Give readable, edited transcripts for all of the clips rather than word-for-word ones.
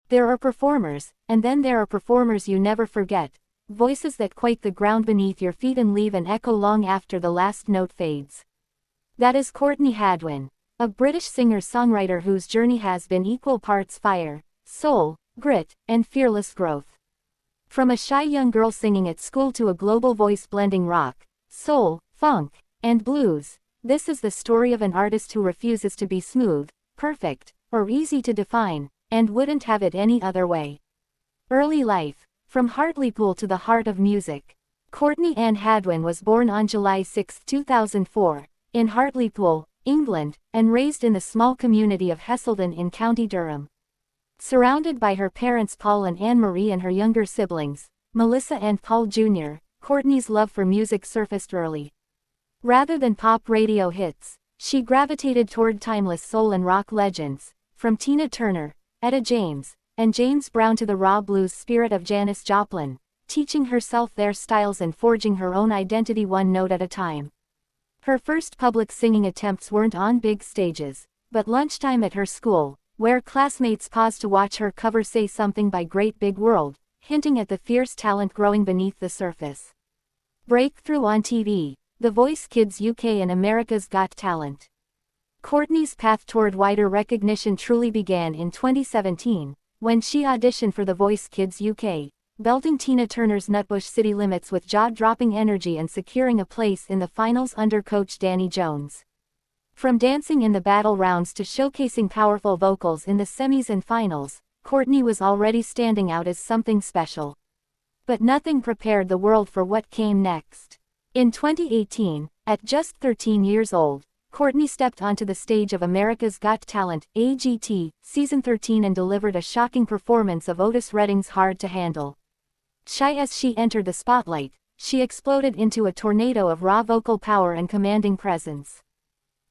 There are performers, and then there are performers you never forget, voices that quake the ground beneath your feet and leave an echo long after the last note fades. That is Courtney Hadwin, a British singer-songwriter whose journey has been equal parts fire, soul, grit, and fearless growth. From a shy young girl singing at school to a global voice blending rock, soul, funk, and blues, this is the story of an artist who refuses to be smooth, perfect, or easy to define, and wouldn't have it any other way. Early life. From Hartlepool to the heart of music. Courtney Ann Hadwin was born on July 6, 2004, in Hartlepool, England, and raised in the small community of Heselden in County Durham. Surrounded by her parents Paul and Anne-Marie and her younger siblings, Melissa and Paul Jr., Courtney's love for music surfaced early. Rather than pop radio hits, she gravitated toward timeless soul and rock legends, from Tina Turner, Etta James, and James Brown to the raw blues spirit of Janis Joplin, teaching herself their styles and forging her own identity one note at a time. Her first public singing attempts weren't on big stages, but lunchtime at her school, where classmates paused to watch her cover Say Something by Great Big World, hinting at the fierce talent growing beneath the surface. Breakthrough on TV, The Voice Kids UK and America's Got Talent. Courtney's path toward wider recognition truly began in 2017, when she auditioned for The Voice Kids UK, belting Tina Turner's Nutbush City Limits with jaw-dropping energy and securing a place in the finals under coach Danny Jones. From dancing in the battle rounds to showcasing powerful vocals in the semis and finals, Courtney was already standing out as something special. But nothing prepared the world for what came next. In 2018, at just 13 years old, Courtney stepped onto the stage of America's Got Talent, AGT, Season 13 and delivered a shocking performance of Otis Redding's Hard to Handle. Shy as she entered the spotlight, she exploded into a tornado of raw vocal power and commanding presence.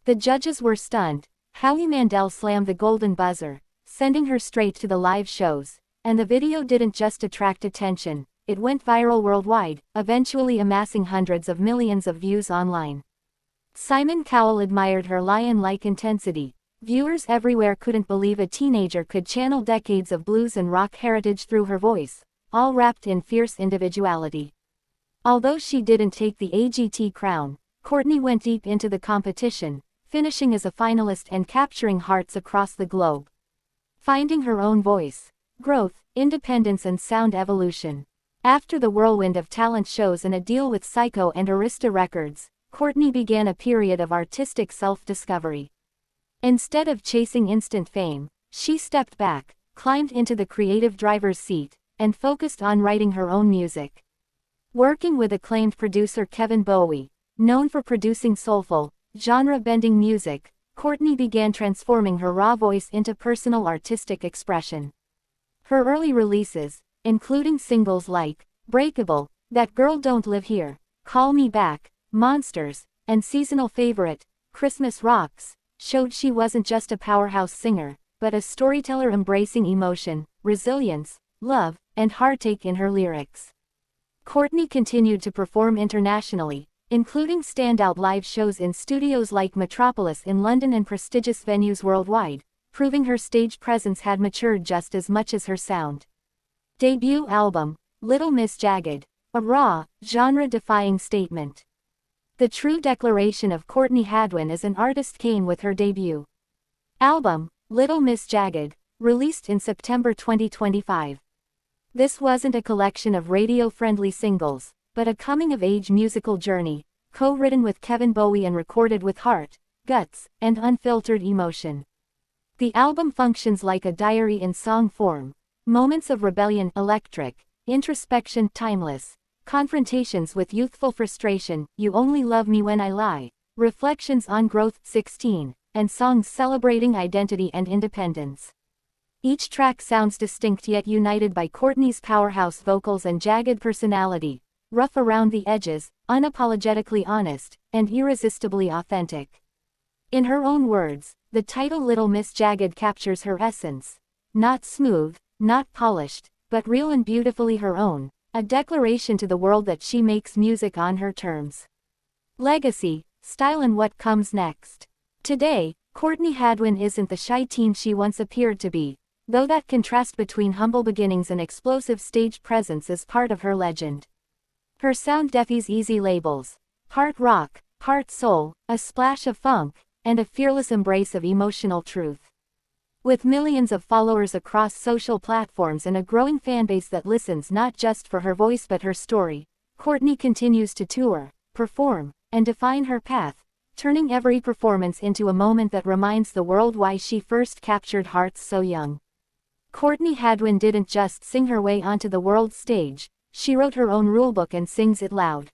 The judges were stunned. Howie Mandel slammed the golden buzzer, sending her straight to the live shows, and the video didn't just attract attention, it went viral worldwide, eventually amassing hundreds of millions of views online. Simon Cowell admired her lion-like intensity. Viewers everywhere couldn't believe a teenager could channel decades of blues and rock heritage through her voice, all wrapped in fierce individuality. Although she didn't take the AGT crown, Courtney went deep into the competition, finishing as a finalist and capturing hearts across the globe. Finding her own voice, growth, independence and sound evolution. After the whirlwind of talent shows and a deal with Psycho and Arista Records, Courtney began a period of artistic self-discovery. Instead of chasing instant fame, she stepped back, climbed into the creative driver's seat, and focused on writing her own music. Working with acclaimed producer Kevin Bowie, known for producing soulful, genre-bending music, Courtney began transforming her raw voice into personal artistic expression. Her early releases, including singles like Breakable, That Girl Don't Live Here, Call Me Back, Monsters, and seasonal favorite, Christmas Rocks, showed she wasn't just a powerhouse singer, but a storyteller embracing emotion, resilience, love, and heartache in her lyrics. Courtney continued to perform internationally, including standout live shows in studios like Metropolis in London and prestigious venues worldwide, proving her stage presence had matured just as much as her sound. Debut album, Little Miss Jagged, a raw, genre-defying statement. The true declaration of Courtney Hadwin as an artist came with her debut album, Little Miss Jagged, released in September 2025. This wasn't a collection of radio-friendly singles, but a coming-of-age musical journey, co-written with Kevin Bowie and recorded with heart, guts, and unfiltered emotion. The album functions like a diary in song form. Moments of rebellion, electric, introspection, timeless, confrontations with youthful frustration, You Only Love Me When I Lie, reflections on growth, 16, and songs celebrating identity and independence. Each track sounds distinct yet united by Courtney's powerhouse vocals and jagged personality, rough around the edges, unapologetically honest, and irresistibly authentic. In her own words, the title Little Miss Jagged captures her essence. Not smooth, not polished, but real and beautifully her own, a declaration to the world that she makes music on her terms. Legacy, style and what comes next. Today, Courtney Hadwin isn't the shy teen she once appeared to be. though that contrast between humble beginnings and explosive stage presence is part of her legend. Her sound defies easy labels: heart rock, heart soul, a splash of funk, and a fearless embrace of emotional truth. With millions of followers across social platforms and a growing fanbase that listens not just for her voice but her story, Courtney continues to tour, perform, and define her path, turning every performance into a moment that reminds the world why she first captured hearts so young. Courtney Hadwin didn't just sing her way onto the world stage, she wrote her own rulebook and sings it loud.